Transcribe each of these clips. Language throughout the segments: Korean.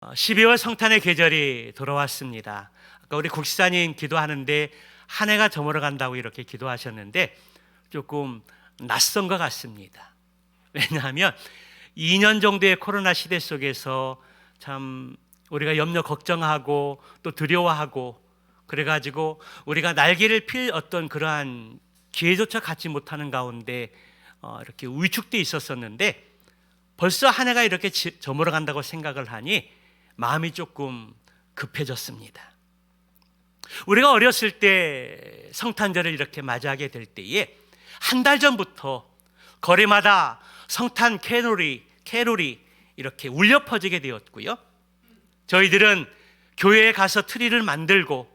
12월 성탄의 계절이 돌아왔습니다. 아까 우리 국시사님 기도하는데 한 해가 저물어 간다고 이렇게 기도하셨는데 조금 낯선 것 같습니다. 왜냐하면 2년 정도의 코로나 시대 속에서 참 우리가 염려 걱정하고 또 두려워하고 그래가지고 우리가 날개를 필 어떤 그러한 기회조차 갖지 못하는 가운데 이렇게 위축돼 있었었는데 벌써 한 해가 이렇게 저물어 간다고 생각을 하니 마음이 조금 급해졌습니다. 우리가 어렸을 때 성탄절을 이렇게 맞이하게 될 때에 한 달 전부터 거리마다 성탄 캐롤이 이렇게 울려 퍼지게 되었고요. 저희들은 교회에 가서 트리를 만들고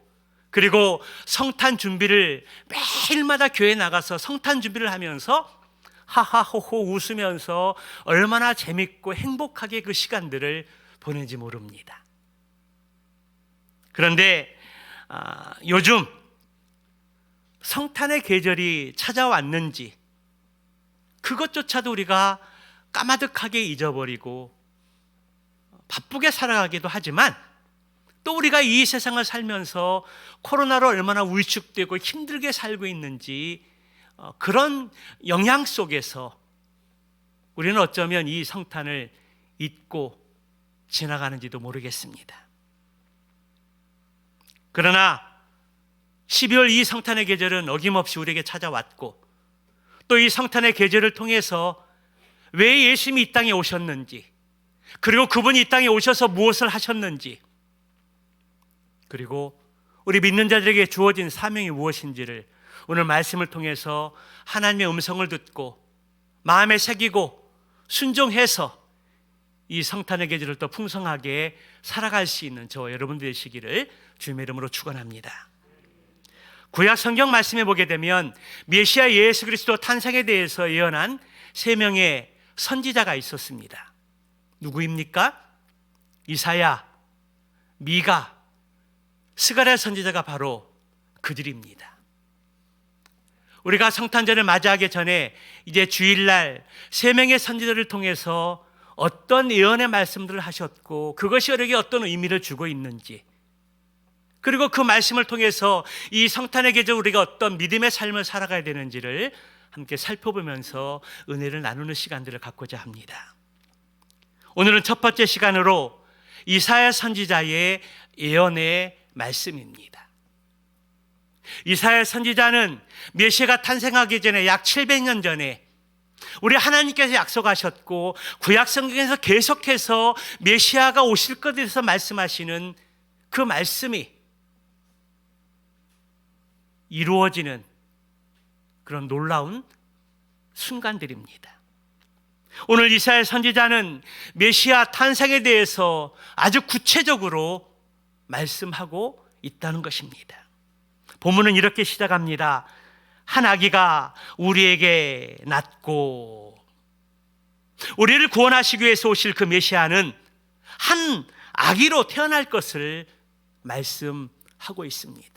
그리고 성탄 준비를 매일마다 교회에 나가서 성탄 준비를 하면서 하하호호 웃으면서 얼마나 재밌고 행복하게 그 시간들을 보낸지 모릅니다. 그런데 요즘 성탄의 계절이 찾아왔는지 그것조차도 우리가 까마득하게 잊어버리고 바쁘게 살아가기도 하지만 또 우리가 이 세상을 살면서 코로나로 얼마나 위축되고 힘들게 살고 있는지 그런 영향 속에서 우리는 어쩌면 이 성탄을 잊고 지나가는지도 모르겠습니다. 그러나 12월 이 성탄의 계절은 어김없이 우리에게 찾아왔고 또 이 성탄의 계절을 통해서 왜 예수님이 이 땅에 오셨는지 그리고 그분이 이 땅에 오셔서 무엇을 하셨는지 그리고 우리 믿는 자들에게 주어진 사명이 무엇인지를 오늘 말씀을 통해서 하나님의 음성을 듣고 마음에 새기고 순종해서 이 성탄의 계절을 더 풍성하게 살아갈 수 있는 저와 여러분 되시기를 주님의 이름으로 축원합니다. 구약 성경 말씀에 보게 되면 메시아 예수 그리스도 탄생에 대해서 예언한 3명의 선지자가 있었습니다. 누구입니까? 이사야, 미가, 스가랴 선지자가 바로 그들입니다. 우리가 성탄절을 맞이하기 전에 이제 주일날 3명의 선지자를 통해서 어떤 예언의 말씀들을 하셨고 그것이 우리에게 어떤 의미를 주고 있는지 그리고 그 말씀을 통해서 이 성탄의 계절 우리가 어떤 믿음의 삶을 살아가야 되는지를 함께 살펴보면서 은혜를 나누는 시간들을 갖고자 합니다. 오늘은 첫 번째 시간으로 이사야 선지자의 예언의 말씀입니다. 이사야 선지자는 메시아가 탄생하기 전에 약 700년 전에 우리 하나님께서 약속하셨고 구약 성경에서 계속해서 메시아가 오실 것에 대해서 말씀하시는 그 말씀이 이루어지는 그런 놀라운 순간들입니다. 오늘 이사야 선지자는 메시아 탄생에 대해서 아주 구체적으로 말씀하고 있다는 것입니다. 본문은 이렇게 시작합니다. 한 아기가 우리에게 낳고 우리를 구원하시기 위해서 오실 그 메시아는 한 아기로 태어날 것을 말씀하고 있습니다.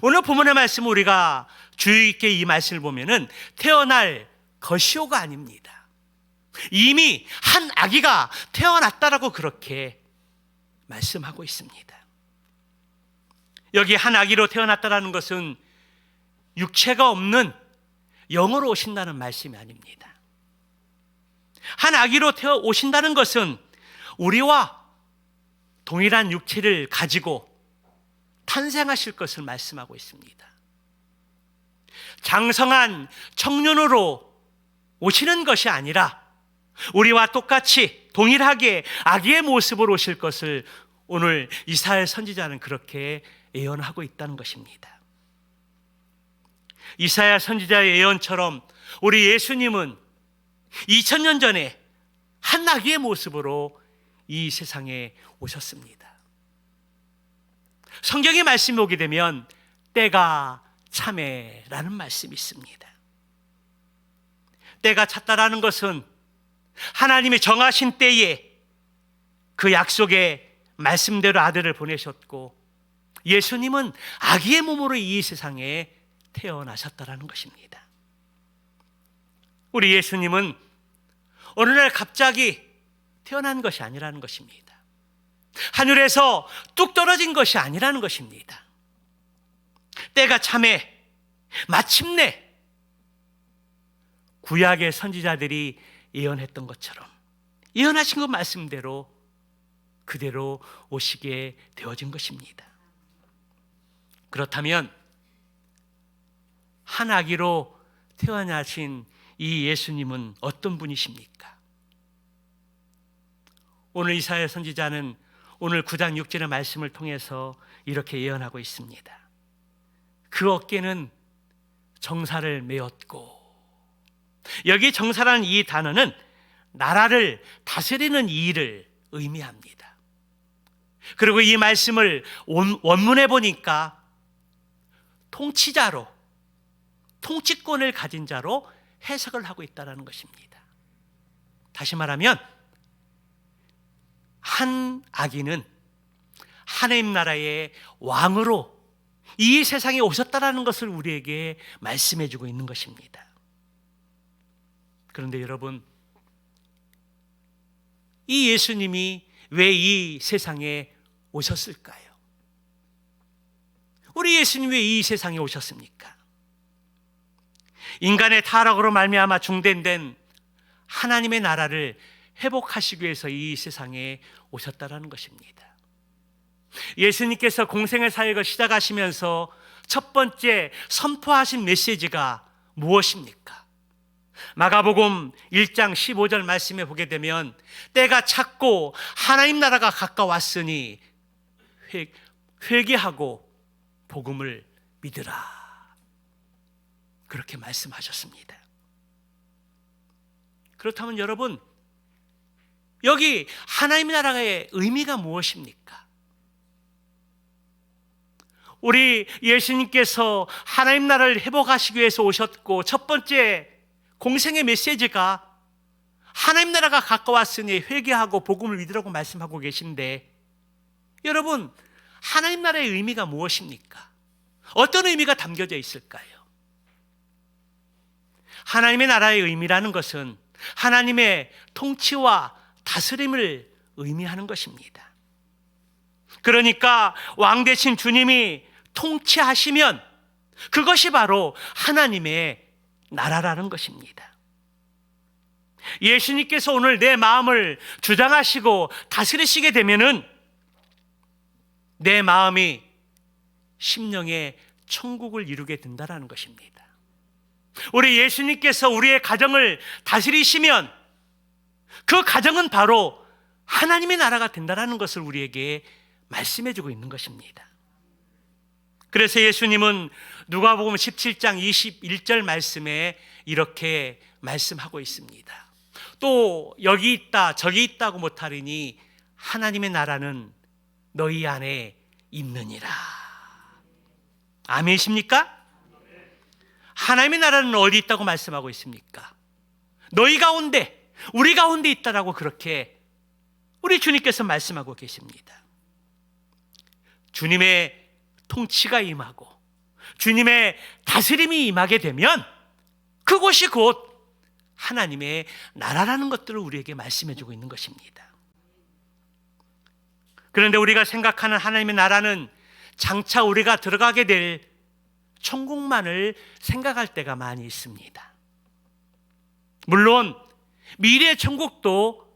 오늘 본문의 말씀은 우리가 주의 있게 이 말씀을 보면은 태어날 것이오가 아닙니다. 이미 한 아기가 태어났다라고 그렇게 말씀하고 있습니다. 여기 한 아기로 태어났다라는 것은 육체가 없는 영으로 오신다는 말씀이 아닙니다. 한 아기로 오신다는 것은 우리와 동일한 육체를 가지고 탄생하실 것을 말씀하고 있습니다. 장성한 청년으로 오시는 것이 아니라 우리와 똑같이 동일하게 아기의 모습으로 오실 것을 오늘 이사야 선지자는 그렇게 예언하고 있다는 것입니다. 이사야 선지자의 예언처럼 우리 예수님은 2000년 전에 한 아기의 모습으로 이 세상에 오셨습니다. 성경의 말씀이 오게 되면 때가 참에라는 말씀이 있습니다. 때가 찼다라는 것은 하나님이 정하신 때에 그 약속의 말씀대로 아들을 보내셨고 예수님은 아기의 몸으로 이 세상에 태어나셨다라는 것입니다. 우리 예수님은 어느 날 갑자기 태어난 것이 아니라는 것입니다. 하늘에서 뚝 떨어진 것이 아니라는 것입니다. 때가 참에 마침내 구약의 선지자들이 예언했던 것처럼 예언하신 것 말씀대로 그대로 오시게 되어진 것입니다. 그렇다면 한 아기로 태어나신 이 예수님은 어떤 분이십니까? 오늘 이사야 선지자는 오늘 9장 6절의 말씀을 통해서 이렇게 예언하고 있습니다. 그 어깨는 정사를 메었고, 여기 정사라는 이 단어는 나라를 다스리는 일을 의미합니다. 그리고 이 말씀을 원문에 보니까 통치자로, 통치권을 가진 자로 해석을 하고 있다는 것입니다. 다시 말하면 한 아기는 하나님 나라의 왕으로 이 세상에 오셨다라는 것을 우리에게 말씀해 주고 있는 것입니다. 그런데 여러분, 이 예수님이 왜 이 세상에 오셨을까요? 우리 예수님이 왜 이 세상에 오셨습니까? 인간의 타락으로 말미암아 중단된 하나님의 나라를 회복하시기 위해서 이 세상에 오셨다라는 것입니다. 예수님께서 공생의 사역을 시작하시면서 첫 번째 선포하신 메시지가 무엇입니까? 마가복음 1장 15절 말씀에 보게 되면 때가 찼고 하나님 나라가 가까웠으니 회개하고 복음을 믿으라, 그렇게 말씀하셨습니다. 그렇다면 여러분, 여기 하나님 나라의 의미가 무엇입니까? 우리 예수님께서 하나님 나라를 회복하시기 위해서 오셨고 첫 번째 공생의 메시지가 하나님 나라가 가까웠으니 회개하고 복음을 믿으라고 말씀하고 계신데, 여러분, 하나님 나라의 의미가 무엇입니까? 어떤 의미가 담겨져 있을까요? 하나님의 나라의 의미라는 것은 하나님의 통치와 다스림을 의미하는 것입니다. 그러니까 왕 되신 주님이 통치하시면 그것이 바로 하나님의 나라라는 것입니다. 예수님께서 오늘 내 마음을 주장하시고 다스리시게 되면은 내 마음이 심령의 천국을 이루게 된다는 것입니다. 우리 예수님께서 우리의 가정을 다스리시면 그 가정은 바로 하나님의 나라가 된다는 것을 우리에게 말씀해 주고 있는 것입니다. 그래서 예수님은 누가복음 17장 21절 말씀에 이렇게 말씀하고 있습니다. 또 여기 있다 저기 있다고 못하리니 하나님의 나라는 너희 안에 있느니라. 아멘이십니까? 하나님의 나라는 어디 있다고 말씀하고 있습니까? 너희 가운데, 우리 가운데 있다라고 그렇게 우리 주님께서 말씀하고 계십니다. 주님의 통치가 임하고 주님의 다스림이 임하게 되면 그곳이 곧 하나님의 나라라는 것들을 우리에게 말씀해 주고 있는 것입니다. 그런데 우리가 생각하는 하나님의 나라는 장차 우리가 들어가게 될 천국만을 생각할 때가 많이 있습니다. 물론 미래의 천국도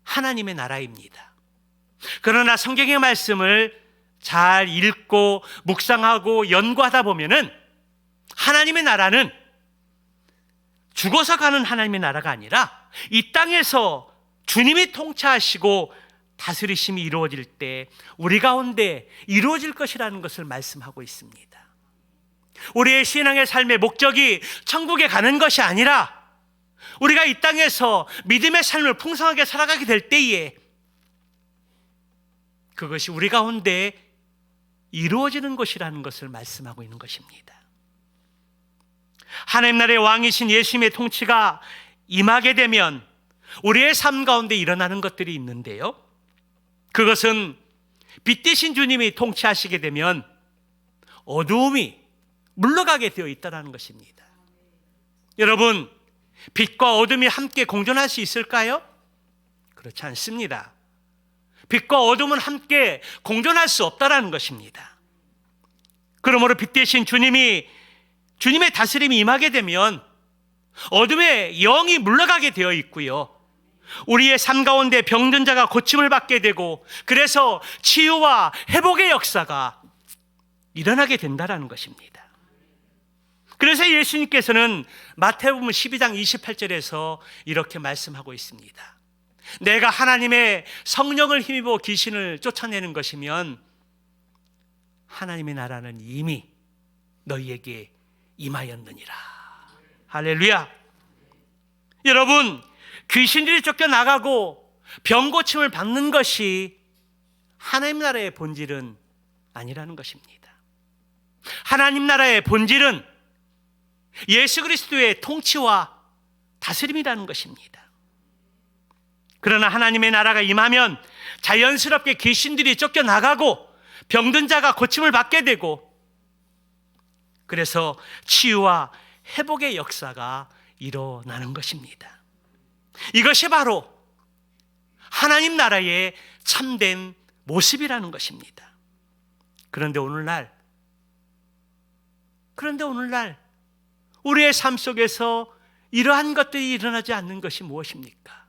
하나님의 나라입니다. 그러나 성경의 말씀을 잘 읽고 묵상하고 연구하다 보면은 하나님의 나라는 죽어서 가는 하나님의 나라가 아니라 이 땅에서 주님이 통치하시고 다스리심이 이루어질 때 우리 가운데 이루어질 것이라는 것을 말씀하고 있습니다. 우리의 신앙의 삶의 목적이 천국에 가는 것이 아니라 우리가 이 땅에서 믿음의 삶을 풍성하게 살아가게 될 때에 그것이 우리 가운데 이루어지는 것이라는 것을 말씀하고 있는 것입니다. 하나님 나라의 왕이신 예수님의 통치가 임하게 되면 우리의 삶 가운데 일어나는 것들이 있는데요, 그것은 빛 대신 주님이 통치하시게 되면 어두움이 물러가게 되어 있다는 것입니다. 여러분, 빛과 어둠이 함께 공존할 수 있을까요? 그렇지 않습니다. 빛과 어둠은 함께 공존할 수 없다라는 것입니다. 그러므로 빛 대신 주님의 다스림이 임하게 되면 어둠의 영이 물러가게 되어 있고요, 우리의 삶 가운데 병든 자가 고침을 받게 되고, 그래서 치유와 회복의 역사가 일어나게 된다는 것입니다. 그래서 예수님께서는 마태복음 12장 28절에서 이렇게 말씀하고 있습니다. 내가 하나님의 성령을 힘입어 귀신을 쫓아내는 것이면 하나님의 나라는 이미 너희에게 임하였느니라. 할렐루야. 여러분, 귀신들이 쫓겨나가고 병고침을 받는 것이 하나님 나라의 본질은 아니라는 것입니다. 하나님 나라의 본질은 예수 그리스도의 통치와 다스림이라는 것입니다. 그러나 하나님의 나라가 임하면 자연스럽게 귀신들이 쫓겨나가고 병든 자가 고침을 받게 되고, 그래서 치유와 회복의 역사가 일어나는 것입니다. 이것이 바로 하나님 나라의 참된 모습이라는 것입니다. 그런데 오늘날 우리의 삶 속에서 이러한 것들이 일어나지 않는 것이 무엇입니까?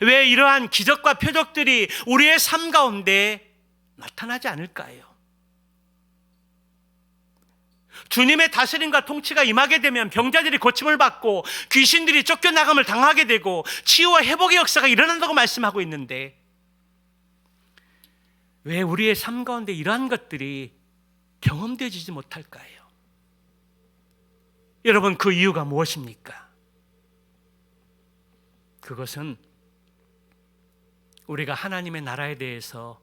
왜 이러한 기적과 표적들이 우리의 삶 가운데 나타나지 않을까요? 주님의 다스림과 통치가 임하게 되면 병자들이 고침을 받고 귀신들이 쫓겨나감을 당하게 되고 치유와 회복의 역사가 일어난다고 말씀하고 있는데, 왜 우리의 삶 가운데 이러한 것들이 경험되지 못할까요? 여러분, 그 이유가 무엇입니까? 그것은 우리가 하나님의 나라에 대해서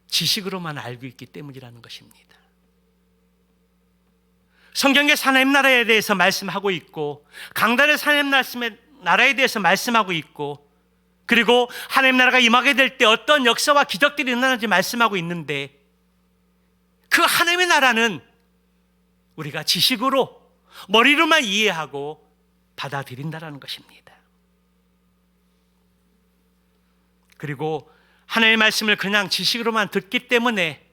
지식으로만 알고 있기 때문이라는 것입니다. 성경에서 하나님 나라에 대해서 말씀하고 있고, 강단에서 하나님 나라에 대해서 말씀하고 있고, 그리고 하나님 나라가 임하게 될 때 어떤 역사와 기적들이 일어나는지 말씀하고 있는데, 그 하나님의 나라는 우리가 지식으로 머리로만 이해하고 받아들인다라는 것입니다. 그리고 하나님의 말씀을 그냥 지식으로만 듣기 때문에,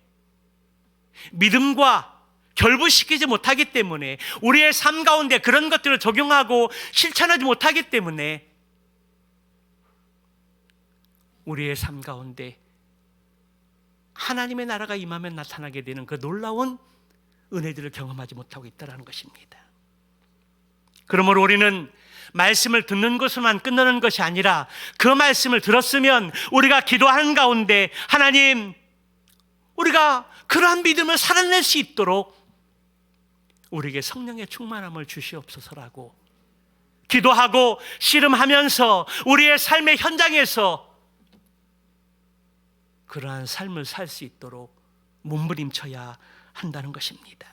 믿음과 결부시키지 못하기 때문에, 우리의 삶 가운데 그런 것들을 적용하고 실천하지 못하기 때문에 우리의 삶 가운데 하나님의 나라가 임하면 나타나게 되는 그 놀라운 은혜들을 경험하지 못하고 있다는 것입니다. 그러므로 우리는 말씀을 듣는 것으로만 끝나는 것이 아니라, 그 말씀을 들었으면 우리가 기도하는 가운데 하나님, 우리가 그러한 믿음을 살아낼 수 있도록 우리에게 성령의 충만함을 주시옵소서라고 기도하고 씨름하면서 우리의 삶의 현장에서 그러한 삶을 살 수 있도록 몸부림쳐야 한다는 것입니다.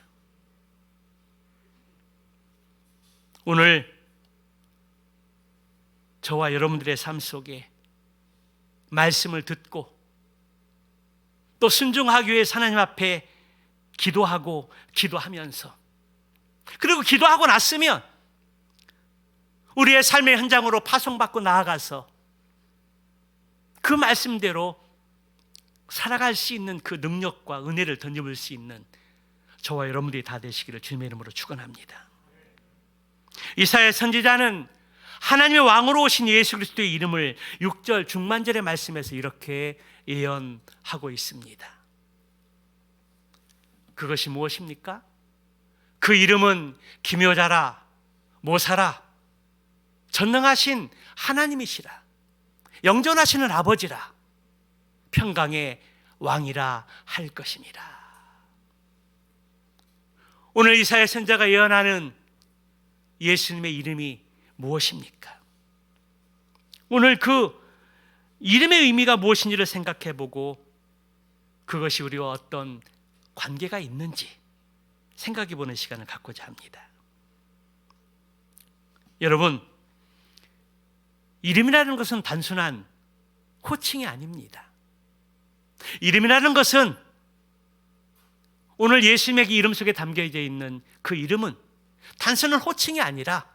오늘 저와 여러분들의 삶 속에 말씀을 듣고 또 순종하기 위해 하나님 앞에 기도하면서, 그리고 기도하고 났으면 우리의 삶의 현장으로 파송받고 나아가서 그 말씀대로 살아갈 수 있는 그 능력과 은혜를 던져볼 수 있는 저와 여러분들이 다 되시기를 주님의 이름으로 축원합니다. 이사야 선지자는 하나님의 왕으로 오신 예수 그리스도의 이름을 6절 중반절의 말씀에서 이렇게 예언하고 있습니다. 그것이 무엇입니까? 그 이름은 기묘자라, 모사라, 전능하신 하나님이시라, 영존하시는 아버지라, 평강의 왕이라 할 것이니라. 오늘 이사야 선지자가 예언하는 예수님의 이름이 무엇입니까? 오늘 그 이름의 의미가 무엇인지를 생각해 보고 그것이 우리와 어떤 관계가 있는지 생각해 보는 시간을 갖고자 합니다. 여러분, 이름이라는 것은 단순한 호칭이 아닙니다. 이름이라는 것은 오늘 예수님의 이름 속에 담겨져 있는 그 이름은 단순한 호칭이 아니라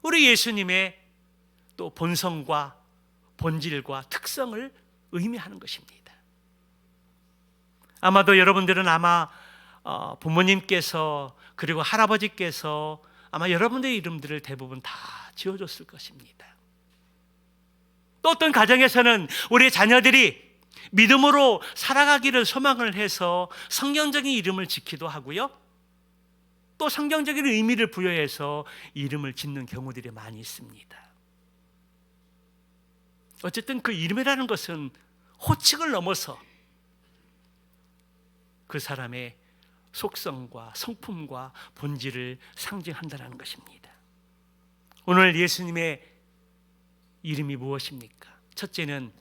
우리 예수님의 또 본성과 본질과 특성을 의미하는 것입니다. 아마도 여러분들은 부모님께서 그리고 할아버지께서 아마 여러분들의 이름들을 대부분 다 지어줬을 것입니다. 또 어떤 가정에서는 우리 자녀들이 믿음으로 살아가기를 소망을 해서 성경적인 이름을 짓기도 하고요, 또 성경적인 의미를 부여해서 이름을 짓는 경우들이 많이 있습니다. 어쨌든 그 이름이라는 것은 호칭을 넘어서 그 사람의 속성과 성품과 본질을 상징한다는 것입니다. 오늘 예수님의 이름이 무엇입니까? 첫째는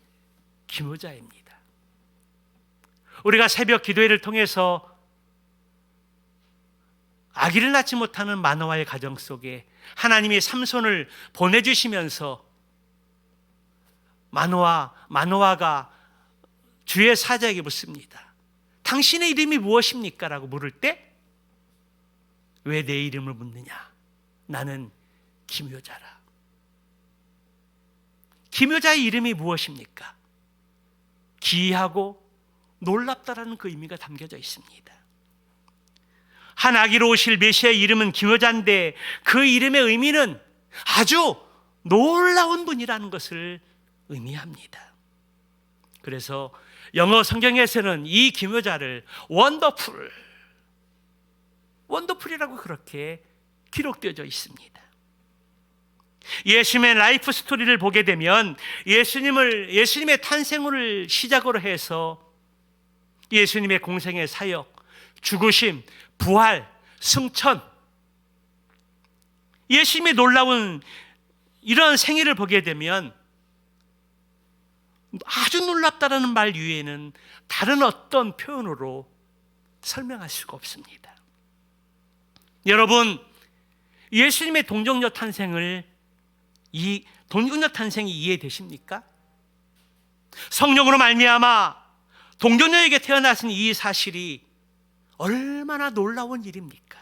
기묘자입니다. 우리가 새벽 기도회를 통해서 아기를 낳지 못하는 마노아의 가정 속에 하나님이 삼손을 보내주시면서 마노아가 주의 사자에게 묻습니다. 당신의 이름이 무엇입니까? 라고 물을 때 왜 내 이름을 묻느냐? 나는 기묘자라. 기묘자의 이름이 무엇입니까? 기이하고 놀랍다라는 그 의미가 담겨져 있습니다. 한 아기로 오실 메시아의 이름은 기묘자인데 그 이름의 의미는 아주 놀라운 분이라는 것을 의미합니다. 그래서 영어 성경에서는 이 기묘자를 원더풀이라고 그렇게 기록되어져 있습니다. 예수님의 라이프 스토리를 보게 되면 예수님의 탄생을 시작으로 해서 예수님의 공생의 사역, 죽으심, 부활, 승천, 예수님의 놀라운 이런 생애를 보게 되면 아주 놀랍다라는 말 위에는 다른 어떤 표현으로 설명할 수가 없습니다. 여러분, 예수님의 동정녀 탄생이 이해되십니까? 성령으로 말미암아 동정녀에게 태어나신 이 사실이 얼마나 놀라운 일입니까?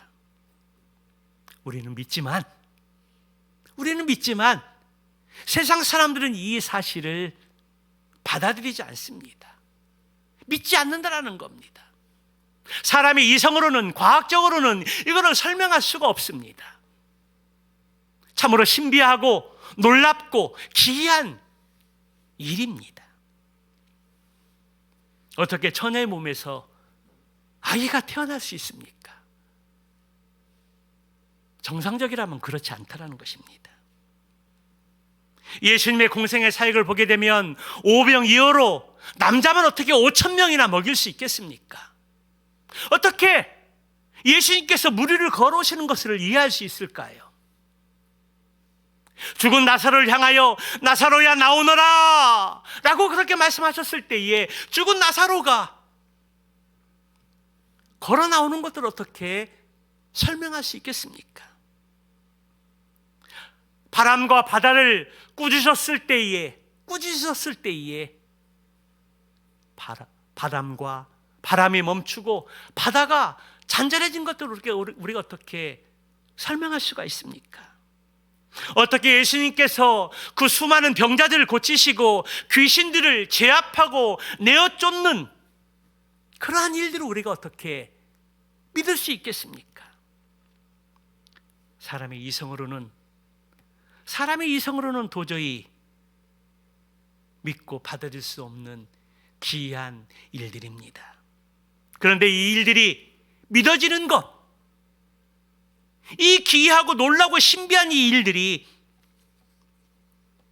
우리는 믿지만 세상 사람들은 이 사실을 받아들이지 않습니다. 믿지 않는다라는 겁니다. 사람이 이성으로는, 과학적으로는 이거를 설명할 수가 없습니다. 참으로 신비하고 놀랍고 기이한 일입니다. 어떻게 처녀의 몸에서 아기가 태어날 수 있습니까? 정상적이라면 그렇지 않다라는 것입니다. 예수님의 공생의 사역을 보게 되면 오병이어로 남자만 어떻게 5,000명이나 먹일 수 있겠습니까? 어떻게 예수님께서 무리를 걸어오시는 것을 이해할 수 있을까요? 죽은 나사로를 향하여 나사로야 나오너라 라고 그렇게 말씀하셨을 때에 죽은 나사로가 걸어 나오는 것을 어떻게 설명할 수 있겠습니까? 바람과 바다를 꾸짖으셨을 때에 바람이 멈추고 바다가 잔잔해진 것들을 우리가 어떻게 설명할 수가 있습니까? 어떻게 예수님께서 그 수많은 병자들을 고치시고 귀신들을 제압하고 내어 쫓는 그러한 일들을 우리가 어떻게 믿을 수 있겠습니까? 사람의 이성으로는 도저히 믿고 받아들일 수 없는 기이한 일들입니다. 그런데 이 일들이 믿어지는 것, 이 기이하고 놀라고 신비한 이 일들이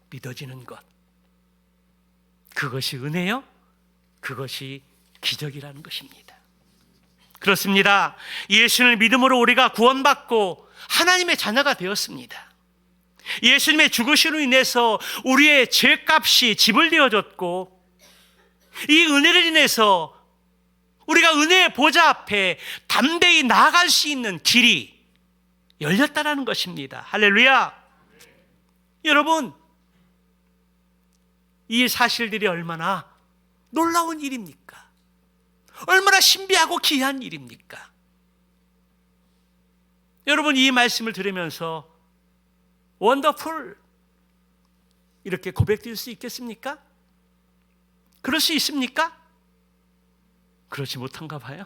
믿어지는 것, 그것이 은혜요? 그것이 기적이라는 것입니다. 그렇습니다. 예수님을 믿음으로 우리가 구원받고 하나님의 자녀가 되었습니다. 예수님의 죽으심으로 인해서 우리의 죄값이 지불되어졌고, 이 은혜를 인해서 우리가 은혜의 보좌 앞에 담대히 나아갈 수 있는 길이 열렸다라는 것입니다. 할렐루야. 여러분, 이 사실들이 얼마나 놀라운 일입니까? 얼마나 신비하고 기이한 일입니까? 여러분, 이 말씀을 들으면서 원더풀, 이렇게 고백드릴 수 있겠습니까? 그럴 수 있습니까? 그렇지 못한가 봐요.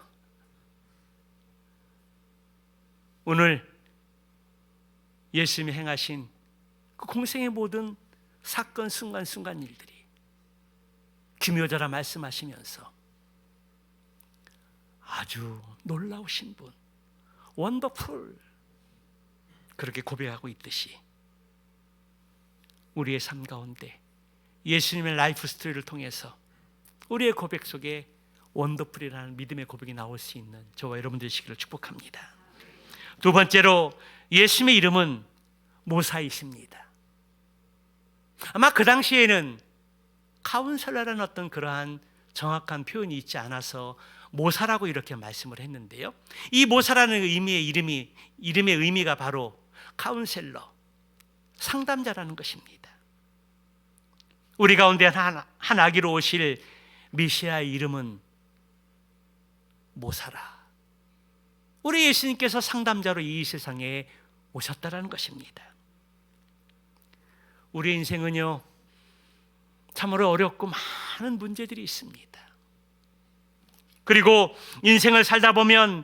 오늘 예수님이 행하신 그 공생의 모든 사건, 순간순간 일들이 기묘자라 말씀하시면서 아주 놀라우신 분, 원더풀, 그렇게 고백하고 있듯이 우리의 삶 가운데 예수님의 라이프 스토리를 통해서 우리의 고백 속에 원더풀이라는 믿음의 고백이 나올 수 있는 저와 여러분들 되시기를 축복합니다. 두 번째로 예수님의 이름은 모사이십니다. 아마 그 당시에는 카운셀러라는 어떤 그러한 정확한 표현이 있지 않아서 모사라고 이렇게 말씀을 했는데요, 이 모사라는 의미의 이름의 의미가 바로 카운셀러, 상담자라는 것입니다. 우리 가운데 한 아기로 오실 메시아의 이름은 모사라. 우리 예수님께서 상담자로 이 세상에 오셨다라는 것입니다. 우리 인생은요, 참으로 어렵고 많은 문제들이 있습니다. 그리고 인생을 살다 보면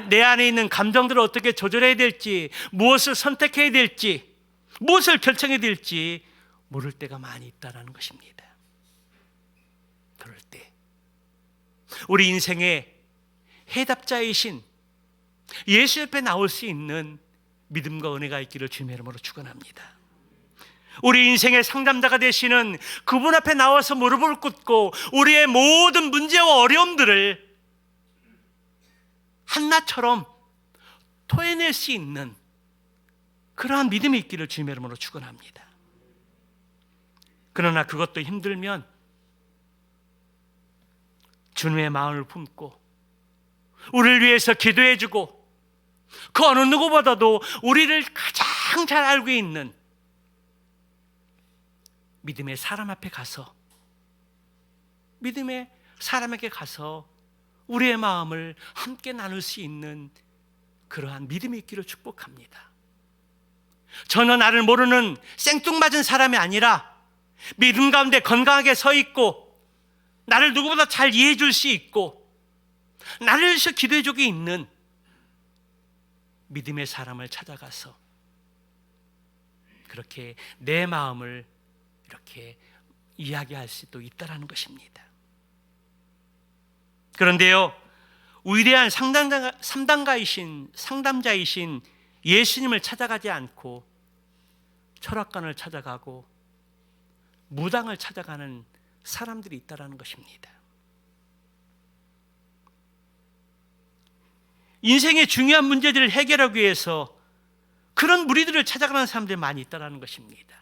내 안에 있는 감정들을 어떻게 조절해야 될지, 무엇을 선택해야 될지, 무엇을 결정해야 될지 모를 때가 많이 있다는 것입니다. 그럴 때 우리 인생의 해답자이신 예수 옆에 나올 수 있는 믿음과 은혜가 있기를 주님의 이름으로 축원합니다. 우리 인생의 상담자가 되시는 그분 앞에 나와서 무릎을 꿇고 우리의 모든 문제와 어려움들을 한나처럼 토해낼 수 있는 그러한 믿음이 있기를 주님의 이름으로 축원합니다. 그러나 그것도 힘들면 주님의 마음을 품고 우리를 위해서 기도해주고 그 어느 누구보다도 우리를 가장 잘 알고 있는 믿음의 사람 앞에 가서, 믿음의 사람에게 가서 우리의 마음을 함께 나눌 수 있는 그러한 믿음이 있기를 축복합니다. 저는 나를 모르는 생뚱맞은 사람이 아니라 믿음 가운데 건강하게 서 있고 나를 누구보다 잘 이해해 줄 수 있고 나를 위해서 기도해 주고 있는 믿음의 사람을 찾아가서 그렇게 내 마음을 이렇게 이야기할 수도 있다는 것입니다. 그런데요, 위대한 상담자이신 예수님을 찾아가지 않고 철학관을 찾아가고 무당을 찾아가는 사람들이 있다는 것입니다. 인생의 중요한 문제들을 해결하기 위해서 그런 무리들을 찾아가는 사람들이 많이 있다는 것입니다.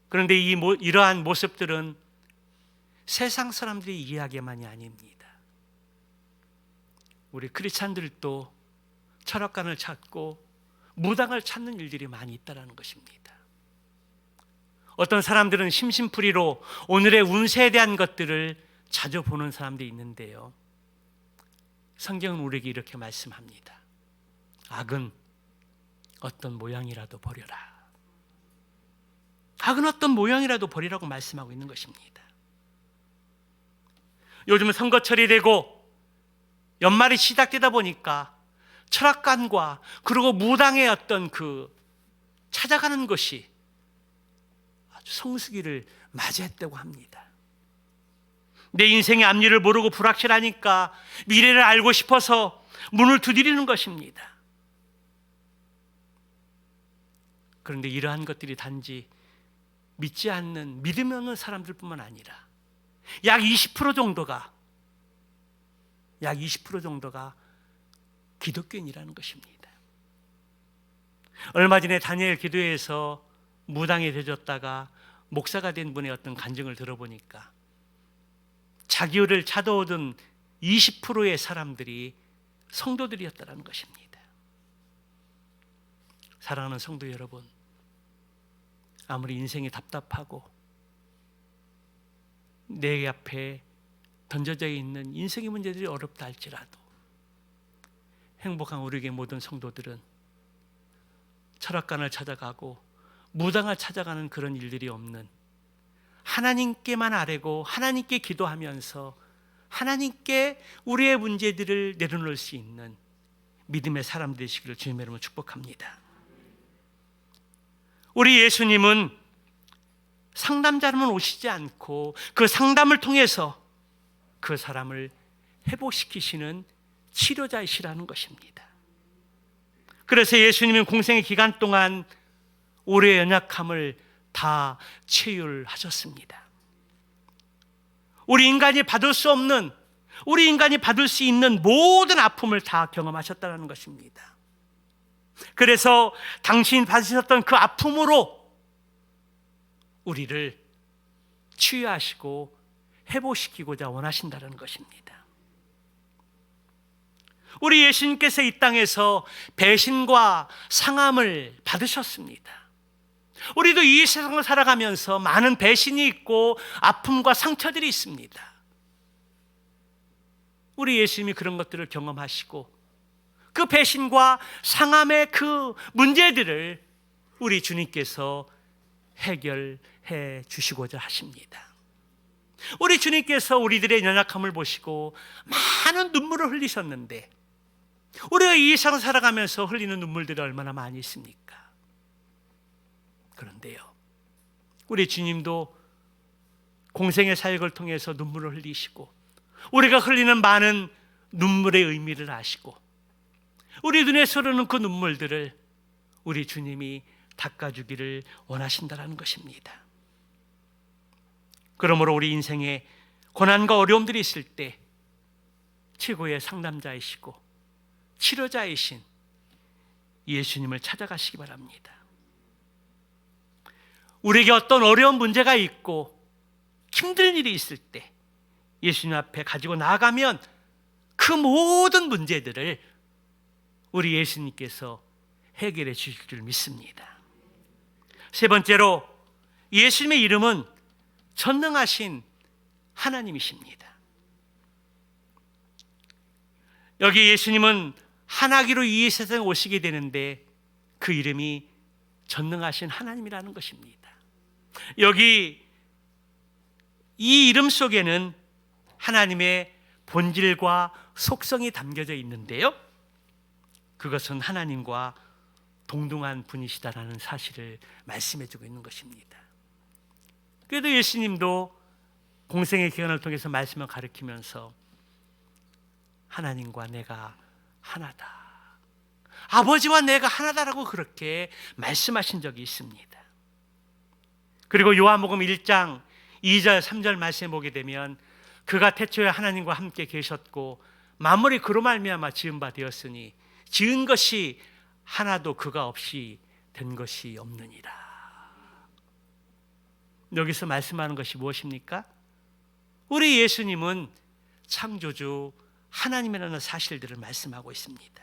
그런데 이러한 모습들은 세상 사람들의 이야기만이 아닙니다. 우리 크리스찬들도 철학관을 찾고 무당을 찾는 일들이 많이 있다는 것입니다. 어떤 사람들은 심심풀이로 오늘의 운세에 대한 것들을 자주 보는 사람들이 있는데요, 성경은 우리에게 이렇게 말씀합니다. 악은 어떤 모양이라도 버려라. 악은 어떤 모양이라도 버리라고 말씀하고 있는 것입니다. 요즘은 선거철이 되고 연말이 시작되다 보니까 철학관과 그리고 무당의 어떤 그 찾아가는 것이 아주 성수기를 맞이했다고 합니다. 내 인생의 앞일을 모르고 불확실하니까 미래를 알고 싶어서 문을 두드리는 것입니다. 그런데 이러한 것들이 단지 믿지 않는, 믿음이 없는 사람들뿐만 아니라 약 20% 정도가 기독교인이라는 것입니다. 얼마 전에 다니엘 기도회에서 무당이 되졌다가 목사가 된 분의 어떤 간증을 들어보니까 자기를 찾아오던 20%의 사람들이 성도들이었다는 것입니다. 사랑하는 성도 여러분, 아무리 인생이 답답하고 내 앞에 던져져 있는 인생의 문제들이 어렵다 할지라도 행복한 우리에게 모든 성도들은 철학관을 찾아가고 무당을 찾아가는 그런 일들이 없는, 하나님께만 아뢰고 하나님께 기도하면서 하나님께 우리의 문제들을 내려놓을 수 있는 믿음의 사람 되시기를 주님의 이름으로 축복합니다. 우리 예수님은 상담자로만 오시지 않고 그 상담을 통해서 그 사람을 회복시키시는 치료자이시라는 것입니다. 그래서 예수님은 공생의 기간 동안 우리의 연약함을 다 치유하셨습니다. 우리 인간이 받을 수 없는, 우리 인간이 받을 수 있는 모든 아픔을 다 경험하셨다는 것입니다. 그래서 당신이 받으셨던 그 아픔으로 우리를 치유하시고 회복시키고자 원하신다는 것입니다. 우리 예수님께서 이 땅에서 배신과 상함을 받으셨습니다. 우리도 이 세상을 살아가면서 많은 배신이 있고 아픔과 상처들이 있습니다. 우리 예수님이 그런 것들을 경험하시고 그 배신과 상함의 그 문제들을 우리 주님께서 해결해 주시고자 하십니다. 우리 주님께서 우리들의 연약함을 보시고 많은 눈물을 흘리셨는데 우리가 이 세상 살아가면서 흘리는 눈물들이 얼마나 많이 있습니까? 그런데요, 우리 주님도 공생의 사역을 통해서 눈물을 흘리시고 우리가 흘리는 많은 눈물의 의미를 아시고 우리 눈에 흐르는 그 눈물들을 우리 주님이 닦아주기를 원하신다는 것입니다. 그러므로 우리 인생에 고난과 어려움들이 있을 때 최고의 상담자이시고 치료자이신 예수님을 찾아가시기 바랍니다. 우리에게 어떤 어려운 문제가 있고 힘든 일이 있을 때 예수님 앞에 가지고 나아가면 그 모든 문제들을 우리 예수님께서 해결해 주실 줄 믿습니다. 세 번째로, 예수님의 이름은 전능하신 하나님이십니다. 여기 예수님은 하나기로 이 세상에 오시게 되는데 그 이름이 전능하신 하나님이라는 것입니다. 여기 이 이름 속에는 하나님의 본질과 속성이 담겨져 있는데요, 그것은 하나님과 동등한 분이시다라는 사실을 말씀해주고 있는 것입니다. 그래도 예수님도 공생의 기간을 통해서 말씀을 가르치면서 하나님과 내가 하나다, 아버지와 내가 하나다라고 그렇게 말씀하신 적이 있습니다. 그리고 요한복음 1장 2절 3절 말씀해 보게 되면 그가 태초에 하나님과 함께 계셨고 만물이 그로 말미암아 지은 바 되었으니 지은 것이 하나도 그가 없이 된 것이 없느니라. 여기서 말씀하는 것이 무엇입니까? 우리 예수님은 창조주 하나님이라는 사실들을 말씀하고 있습니다.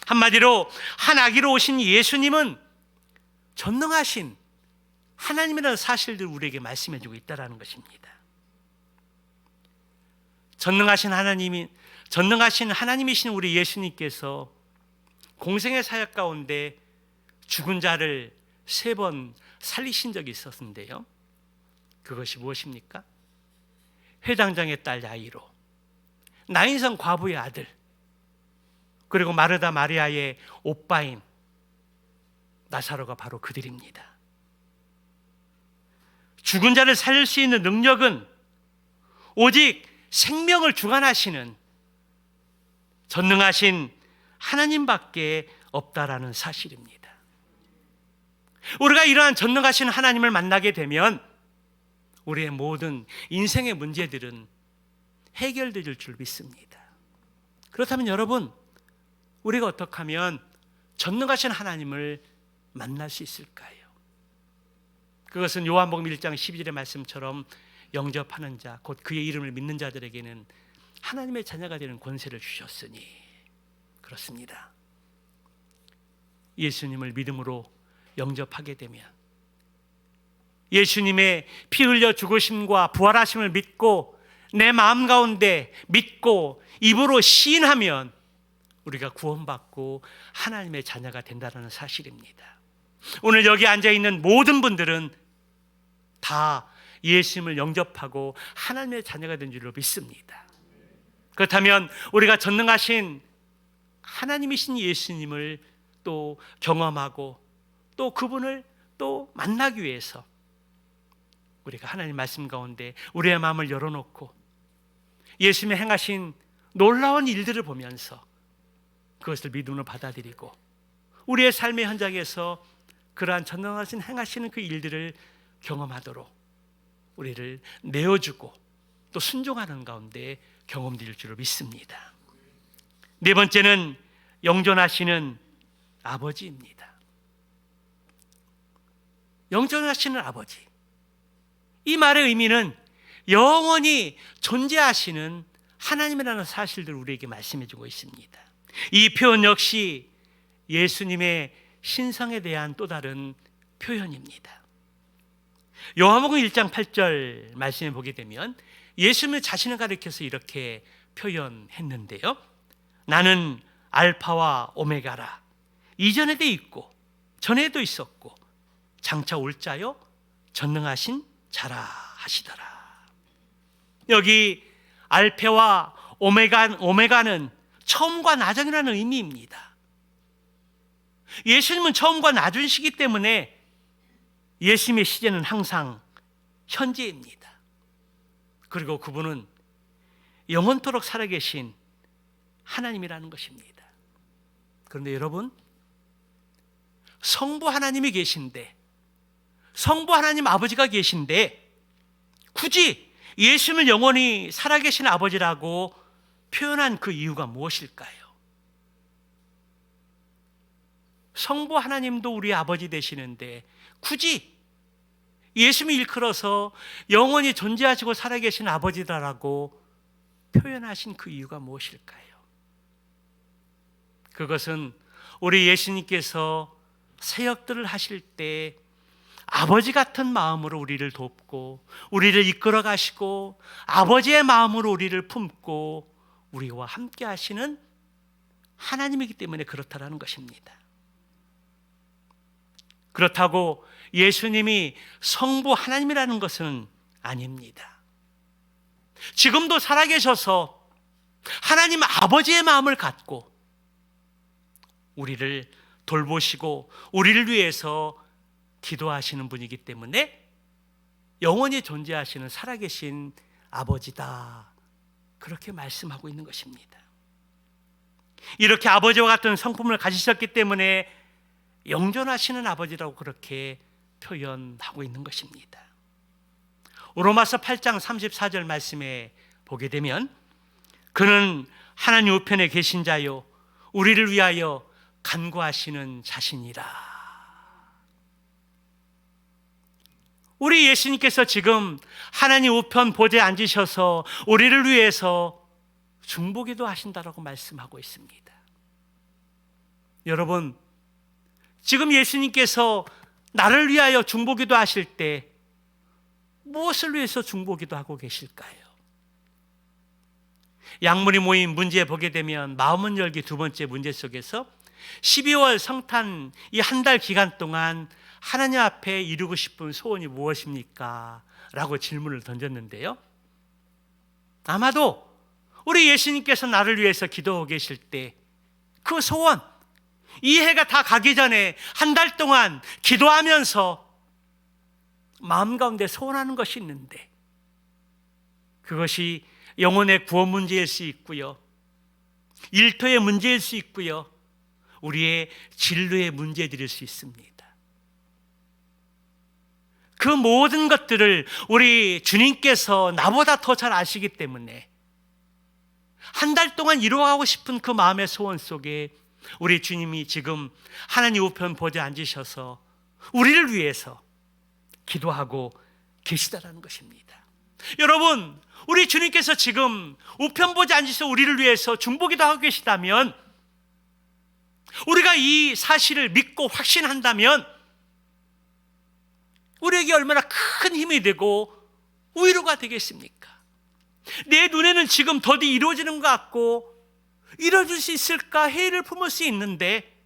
한마디로 하나기로 오신 예수님은 전능하신 하나님이라는 사실들을 우리에게 말씀해주고 있다는 것입니다. 전능하신 하나님이신 우리 예수님께서 공생의 사역 가운데 죽은 자를 3번 살리신 적이 있었는데요, 그것이 무엇입니까? 회당장의 딸 야이로, 나인성 과부의 아들, 그리고 마르다 마리아의 오빠인 나사로가 바로 그들입니다. 죽은 자를 살릴 수 있는 능력은 오직 생명을 주관하시는 전능하신 하나님밖에 없다라는 사실입니다. 우리가 이러한 전능하신 하나님을 만나게 되면 우리의 모든 인생의 문제들은 해결될 줄 믿습니다. 그렇다면 여러분, 우리가 어떻게 하면 전능하신 하나님을 만날 수 있을까요? 그것은 요한복음 1장 12절의 말씀처럼 영접하는 자, 곧 그의 이름을 믿는 자들에게는 하나님의 자녀가 되는 권세를 주셨으니, 그렇습니다. 예수님을 믿음으로 영접하게 되면, 예수님의 피 흘려 죽으심과 부활하심을 믿고 내 마음 가운데 믿고 입으로 시인하면 우리가 구원받고 하나님의 자녀가 된다는 사실입니다. 오늘 여기 앉아 있는 모든 분들은 다 예수님을 영접하고 하나님의 자녀가 된 줄로 믿습니다. 그렇다면 우리가 전능하신 하나님이신 예수님을 또 경험하고 또 그분을 또 만나기 위해서 우리가 하나님 말씀 가운데 우리의 마음을 열어놓고 예수님이 행하신 놀라운 일들을 보면서 그것을 믿음으로 받아들이고 우리의 삶의 현장에서 그러한 전능하신 행하시는 그 일들을 경험하도록 우리를 내어주고 또 순종하는 가운데 경험될 줄을 믿습니다. 네 번째는 영존하시는 아버지입니다. 영존하시는 아버지. 이 말의 의미는 영원히 존재하시는 하나님이라는 사실들을 우리에게 말씀해 주고 있습니다. 이 표현 역시 예수님의 신성에 대한 또 다른 표현입니다. 요한복음 1장 8절 말씀에 보게 되면 예수님은 자신을 가리켜서 이렇게 표현했는데요. 나는 알파와 오메가라. 이전에도 있고 전에도 있었고 장차 올 자요 전능하신 자라 하시더라. 여기 알파와 오메가는 처음과 나중이라는 의미입니다. 예수님은 처음과 나중이시기 때문에 예수님의 시제는 항상 현재입니다. 그리고 그분은 영원토록 살아계신 하나님이라는 것입니다. 그런데 여러분, 성부 하나님이 계신데, 성부 하나님 아버지가 계신데 굳이 예수님을 영원히 살아계신 아버지라고 표현한 그 이유가 무엇일까요? 성부 하나님도 우리 아버지 되시는데 굳이 예수님이 일컬어서 영원히 존재하시고 살아계신 아버지다라고 표현하신 그 이유가 무엇일까요? 그것은 우리 예수님께서 사역들을 하실 때 아버지 같은 마음으로 우리를 돕고 우리를 이끌어 가시고 아버지의 마음으로 우리를 품고 우리와 함께 하시는 하나님이기 때문에 그렇다라는 것입니다. 그렇다고 예수님이 성부 하나님이라는 것은 아닙니다. 지금도 살아계셔서 하나님 아버지의 마음을 갖고 우리를 돌보시고 우리를 위해서 기도하시는 분이기 때문에 영원히 존재하시는 살아계신 아버지다, 그렇게 말씀하고 있는 것입니다. 이렇게 아버지와 같은 성품을 가지셨기 때문에 영존하시는 아버지라고 그렇게 표현하고 있는 것입니다. 로마서 8장 34절 말씀에 보게 되면 그는 하나님 우편에 계신 자요 우리를 위하여 간구하시는 자신이라. 우리 예수님께서 지금 하나님 우편 보좌에 앉으셔서 우리를 위해서 중보기도 하신다라고 말씀하고 있습니다. 여러분, 지금 예수님께서 나를 위하여 중보기도 하실 때 무엇을 위해서 중보기도 하고 계실까요? 양문이 모인 문제에 보게 되면 마음은 열기 두 번째 문제 속에서 12월 성탄 이 한 달 기간 동안 하나님 앞에 이루고 싶은 소원이 무엇입니까? 라고 질문을 던졌는데요. 아마도 우리 예수님께서 나를 위해서 기도하고 계실 때 그 소원, 이 해가 다 가기 전에 한 달 동안 기도하면서 마음 가운데 소원하는 것이 있는데 그것이 영혼의 구원 문제일 수 있고요, 일터의 문제일 수 있고요, 우리의 진로의 문제들일 수 있습니다. 그 모든 것들을 우리 주님께서 나보다 더 잘 아시기 때문에 한 달 동안 이루어가고 싶은 그 마음의 소원 속에 우리 주님이 지금 하나님 우편 보좌에 앉으셔서 우리를 위해서 기도하고 계시다라는 것입니다. 여러분, 우리 주님께서 지금 우편 보좌에 앉으셔서 우리를 위해서 중보기도 하고 계시다면, 우리가 이 사실을 믿고 확신한다면 우리에게 얼마나 큰 힘이 되고 위로가 되겠습니까? 내 눈에는 지금 더디 이루어지는 것 같고 이루어질 수 있을까 회의를 품을 수 있는데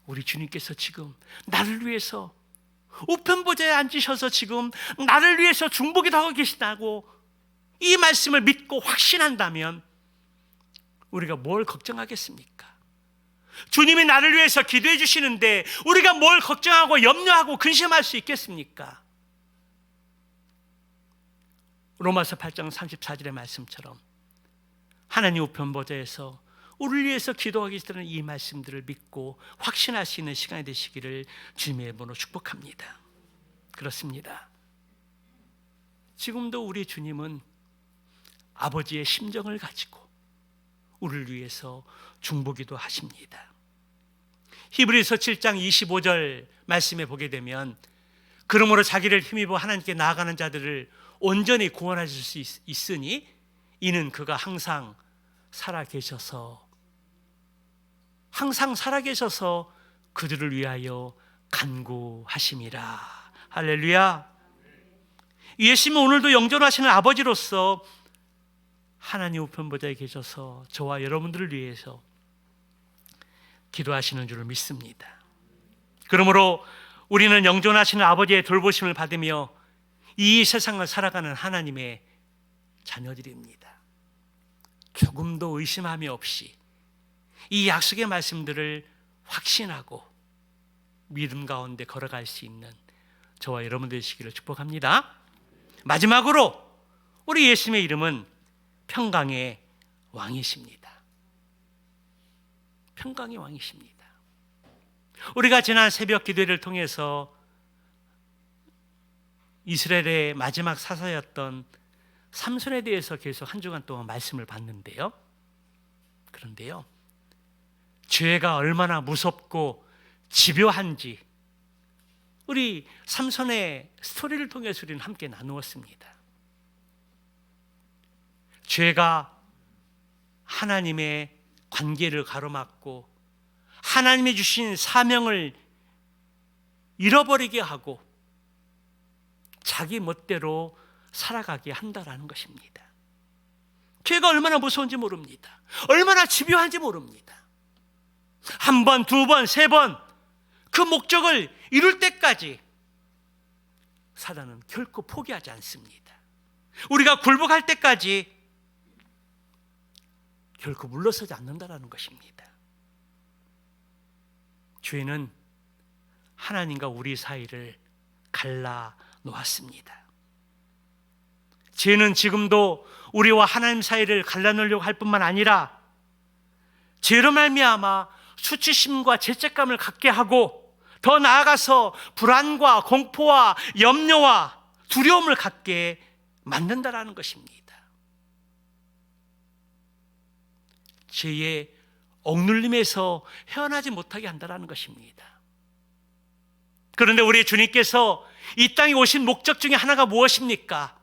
우리 주님께서 지금 나를 위해서 우편 보좌에 앉으셔서 지금 나를 위해서 중보기도 하고 계시다고 이 말씀을 믿고 확신한다면 우리가 뭘 걱정하겠습니까? 주님이 나를 위해서 기도해 주시는데 우리가 뭘 걱정하고 염려하고 근심할 수 있겠습니까? 로마서 8장 34절의 말씀처럼 하나님 우편 보좌에서 우리를 위해서 기도하기 전에 이 말씀들을 믿고 확신할 수 있는 시간이 되시기를 주님의 이름으로 축복합니다. 그렇습니다. 지금도 우리 주님은 아버지의 심정을 가지고 우리를 위해서 중보기도 하십니다. 히브리서 7장 25절 말씀에 보게 되면 그러므로 자기를 힘입어 하나님께 나아가는 자들을 온전히 구원하실 수 있으니 이는 그가 항상 살아계셔서 그들을 위하여 간구하심이라. 할렐루야. 예수님은 오늘도 영존하시는 아버지로서 하나님 우편 보좌에 계셔서 저와 여러분들을 위해서 기도하시는 줄을 믿습니다. 그러므로 우리는 영존하시는 아버지의 돌보심을 받으며 이 세상을 살아가는 하나님의 자녀들입니다. 조금도 의심함이 없이 이 약속의 말씀들을 확신하고 믿음 가운데 걸어갈 수 있는 저와 여러분 되시기를 축복합니다. 마지막으로 우리 예수님의 이름은 평강의 왕이십니다. 평강의 왕이십니다. 우리가 지난 새벽 기도회를 통해서 이스라엘의 마지막 사사였던 삼손에 대해서 계속 한 주간 동안 말씀을 봤는데요. 그런데요, 죄가 얼마나 무섭고 집요한지 우리 삼손의 스토리를 통해서 우리는 함께 나누었습니다. 죄가 하나님의 관계를 가로막고 하나님이 주신 사명을 잃어버리게 하고 자기 멋대로 살아가게 한다라는 것입니다. 죄가 얼마나 무서운지 모릅니다. 얼마나 집요한지 모릅니다. 한 번, 두 번, 세 번 그 목적을 이룰 때까지 사단은 결코 포기하지 않습니다. 우리가 굴복할 때까지 결코 물러서지 않는다라는 것입니다. 죄는 하나님과 우리 사이를 갈라 놓았습니다. 죄는 지금도 우리와 하나님 사이를 갈라놓으려고 할 뿐만 아니라 죄로 말미암아 수치심과 죄책감을 갖게 하고 더 나아가서 불안과 공포와 염려와 두려움을 갖게 만든다라는 것입니다. 죄의 억눌림에서 헤어나지 못하게 한다라는 것입니다. 그런데 우리 주님께서 이 땅에 오신 목적 중에 하나가 무엇입니까?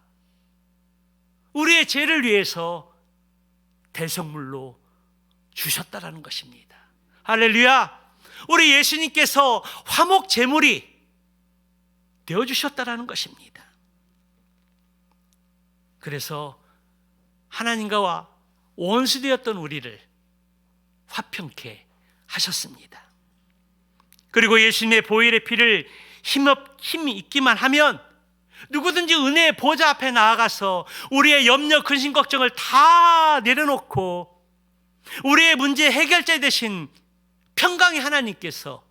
우리의 죄를 위해서 대성물로 주셨다라는 것입니다. 할렐루야. 우리 예수님께서 화목 제물이 되어주셨다라는 것입니다. 그래서 하나님과 원수되었던 우리를 화평케 하셨습니다. 그리고 예수님의 보혈의 피를 힘 있기만 하면 누구든지 은혜의 보좌 앞에 나아가서 우리의 염려, 근심, 걱정을 다 내려놓고 우리의 문제 해결자 되신 평강의 하나님께서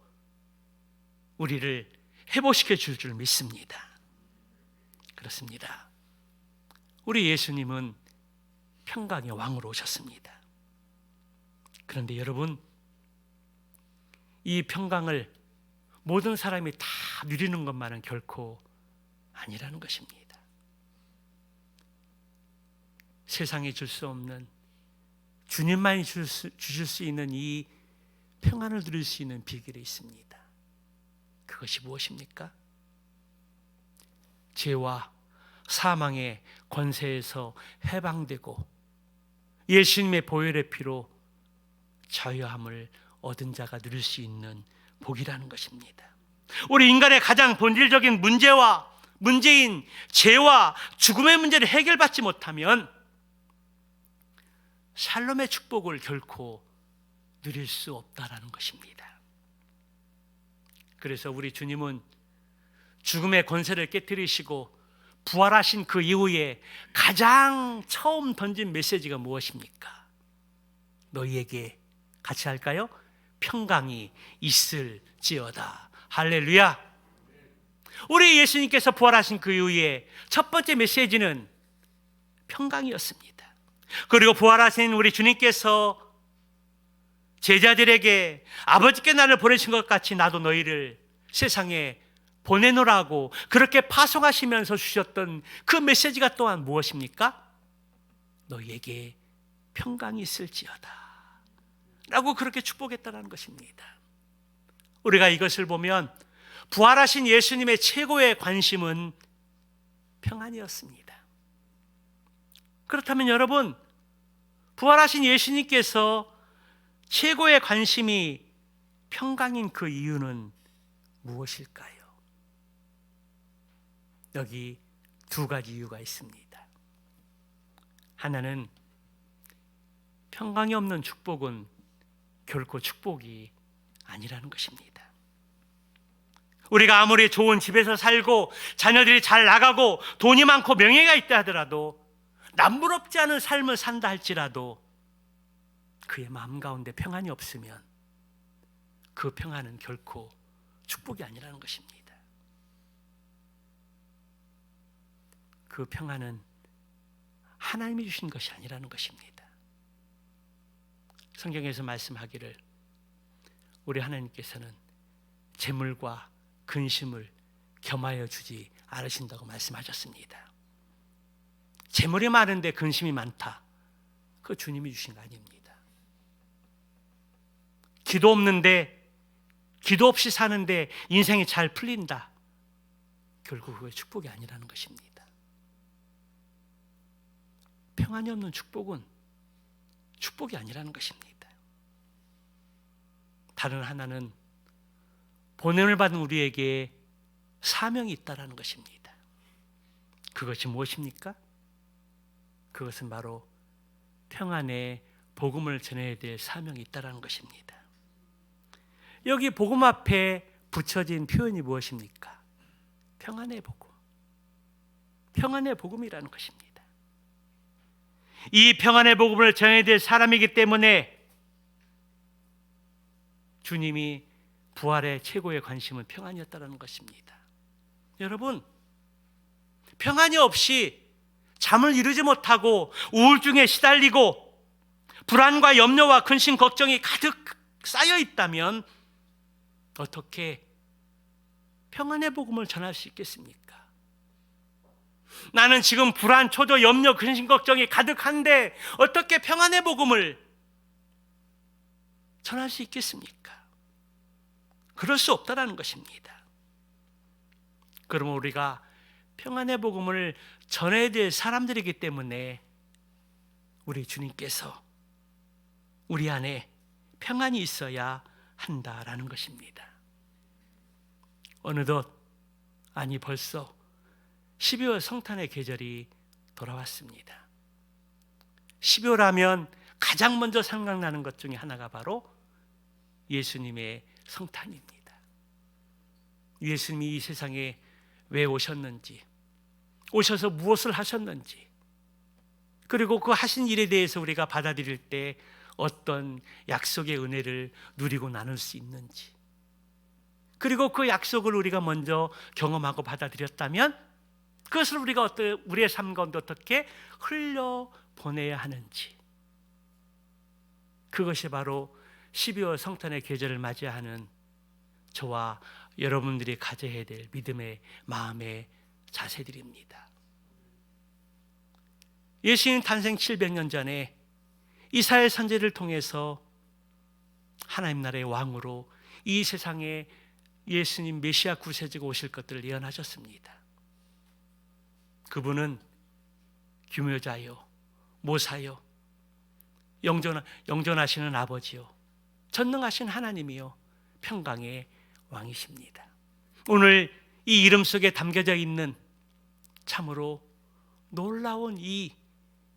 우리를 회복시켜 줄 믿습니다. 그렇습니다. 우리 예수님은 평강의 왕으로 오셨습니다. 그런데 여러분, 이 평강을 모든 사람이 다 누리는 것만은 결코 아니라는 것입니다. 세상에 줄 수 없는, 주님만이 주실 수 있는 이 평안을 누릴 수 있는 비결이 있습니다. 그것이 무엇입니까? 죄와 사망의 권세에서 해방되고 예수님의 보혈의 피로 자유함을 얻은 자가 누릴 수 있는 복이라는 것입니다. 우리 인간의 가장 본질적인 문제인 죄와 죽음의 문제를 해결받지 못하면 샬롬의 축복을 결코 누릴 수 없다라는 것입니다. 그래서 우리 주님은 죽음의 권세를 깨뜨리시고 부활하신 그 이후에 가장 처음 던진 메시지가 무엇입니까? 너희에게 같이 할까요? 평강이 있을지어다. 할렐루야. 우리 예수님께서 부활하신 그 이후에 첫 번째 메시지는 평강이었습니다. 그리고 부활하신 우리 주님께서 제자들에게 아버지께 나를 보내신 것 같이 나도 너희를 세상에 보내노라고 그렇게 파송하시면서 주셨던 그 메시지가 또한 무엇입니까? 너희에게 평강이 있을지어다 라고 그렇게 축복했다는 것입니다. 우리가 이것을 보면 부활하신 예수님의 최고의 관심은 평안이었습니다. 그렇다면 여러분, 부활하신 예수님께서 최고의 관심이 평강인 그 이유는 무엇일까요? 여기 두 가지 이유가 있습니다. 하나는 평강이 없는 축복은 결코 축복이 아니라는 것입니다. 우리가 아무리 좋은 집에서 살고 자녀들이 잘 나가고 돈이 많고 명예가 있다 하더라도 남부럽지 않은 삶을 산다 할지라도 그의 마음 가운데 평안이 없으면 그 평안은 결코 축복이 아니라는 것입니다. 그 평안은 하나님이 주신 것이 아니라는 것입니다. 성경에서 말씀하기를 우리 하나님께서는 재물과 근심을 겸하여 주지 않으신다고 말씀하셨습니다. 재물이 많은데 근심이 많다. 그거 주님이 주신 거 아닙니다. 기도 없는데 기도 없이 사는데 인생이 잘 풀린다. 결국 그게 축복이 아니라는 것입니다. 평안이 없는 축복은 축복이 아니라는 것입니다. 다른 하나는 보냄을 받은 우리에게 사명이 있다는 것입니다. 그것이 무엇입니까? 그것은 바로 평안의 복음을 전해야 될 사명이 있다는 것입니다. 여기 복음 앞에 붙여진 표현이 무엇입니까? 평안의 복음. 평안의 복음이라는 것입니다. 이 평안의 복음을 전해야 될 사람이기 때문에 주님이 부활의 최고의 관심은 평안이었다는 것입니다. 여러분, 평안이 없이 잠을 이루지 못하고 우울증에 시달리고 불안과 염려와 근심, 걱정이 가득 쌓여 있다면 어떻게 평안의 복음을 전할 수 있겠습니까? 나는 지금 불안, 초조, 염려, 근심, 걱정이 가득한데 어떻게 평안의 복음을 전할 수 있겠습니까? 그럴 수 없다는 것입니다. 그러면 우리가 평안의 복음을 전해야 될 사람들이기 때문에 우리 주님께서 우리 안에 평안이 있어야 한다라는 것입니다. 어느덧, 아니 벌써 12월 성탄의 계절이 돌아왔습니다. 12월 하면 가장 먼저 생각나는 것 중에 하나가 바로 예수님의 성탄입니다. 예수님이 이 세상에 왜 오셨는지, 오셔서 무엇을 하셨는지, 그리고 그 하신 일에 대해서 우리가 받아들일 때 어떤 약속의 은혜를 누리고 나눌 수 있는지, 그리고 그 약속을 우리가 먼저 경험하고 받아들였다면 그것을 우리가 우리의 삶 가운데 어떻게 흘려보내야 하는지, 그것이 바로 12월 성탄의 계절을 맞이하는 저와 여러분들이 가져야 될 믿음의 마음의 자세들입니다. 예수님 탄생 700년 전에 이사야 선지자를 통해서 하나님 나라의 왕으로 이 세상에 예수님 메시아 구세주가 오실 것들을 예언하셨습니다. 그분은 규묘자요, 모사요, 영존하시는 아버지요, 전능하신 하나님이요, 평강의 왕이십니다. 오늘 이 이름 속에 담겨져 있는 참으로 놀라운 이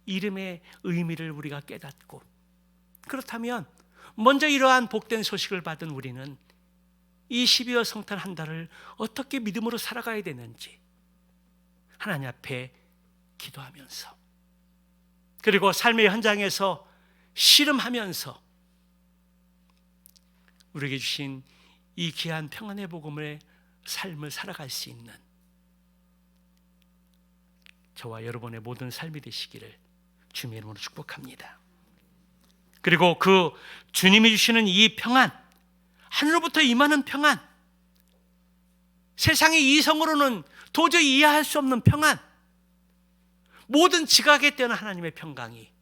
이름의 의미를 우리가 깨닫고, 그렇다면 먼저 이러한 복된 소식을 받은 우리는 이 12월 성탄 한 달을 어떻게 믿음으로 살아가야 되는지 하나님 앞에 기도하면서, 그리고 삶의 현장에서 씨름하면서 우리에게 주신 이 귀한 평안의 복음의 삶을 살아갈 수 있는 저와 여러분의 모든 삶이 되시기를 주님의 이름으로 축복합니다. 그리고 그 주님이 주시는 이 평안, 하늘로부터 임하는 평안, 세상의 이성으로는 도저히 이해할 수 없는 평안, 모든 지각에 뛰어난 하나님의 평강이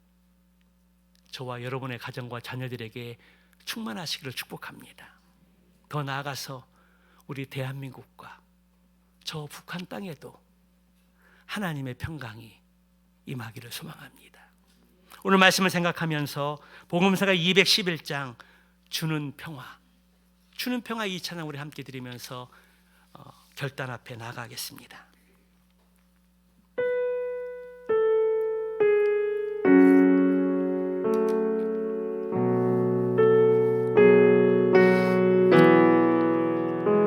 저와 여러분의 가정과 자녀들에게 충만하시기를 축복합니다. 더 나아가서 우리 대한민국과 저 북한 땅에도 하나님의 평강이 임하기를 소망합니다. 오늘 말씀을 생각하면서 복음서가 211장 주는 평화 이 찬양 우리 함께 드리면서 결단 앞에 나가겠습니다.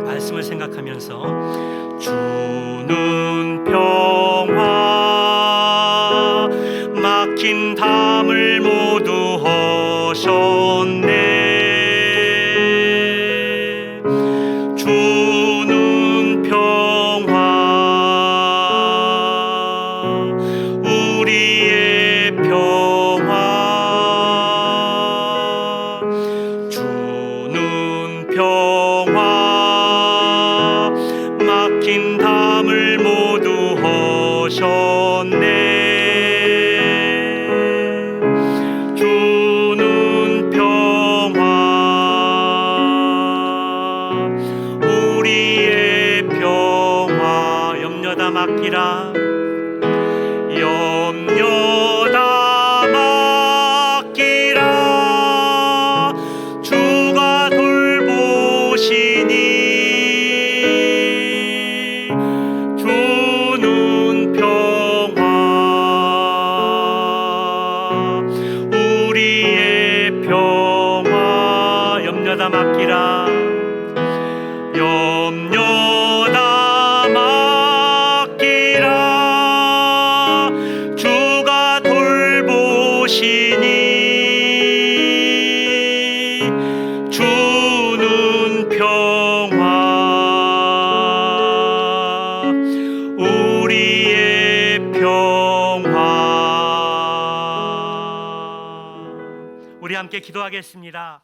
말씀을 생각하면서 주는 평화 막힌 담을 모두 허셨네. 주는 평화 우리의 평화 주는 평화 막힌 담을 모두 허셨네. 주는 평화 우리의 평화 염려다 맡기라. 염려다 맡기라. 주가 돌보시니 주는 평화 우리의 평화 염려다 맡기라. 염려다 맡기라. 주가 돌보시니 주는 평화 우리의 평화. 우리 함께 기도하겠습니다.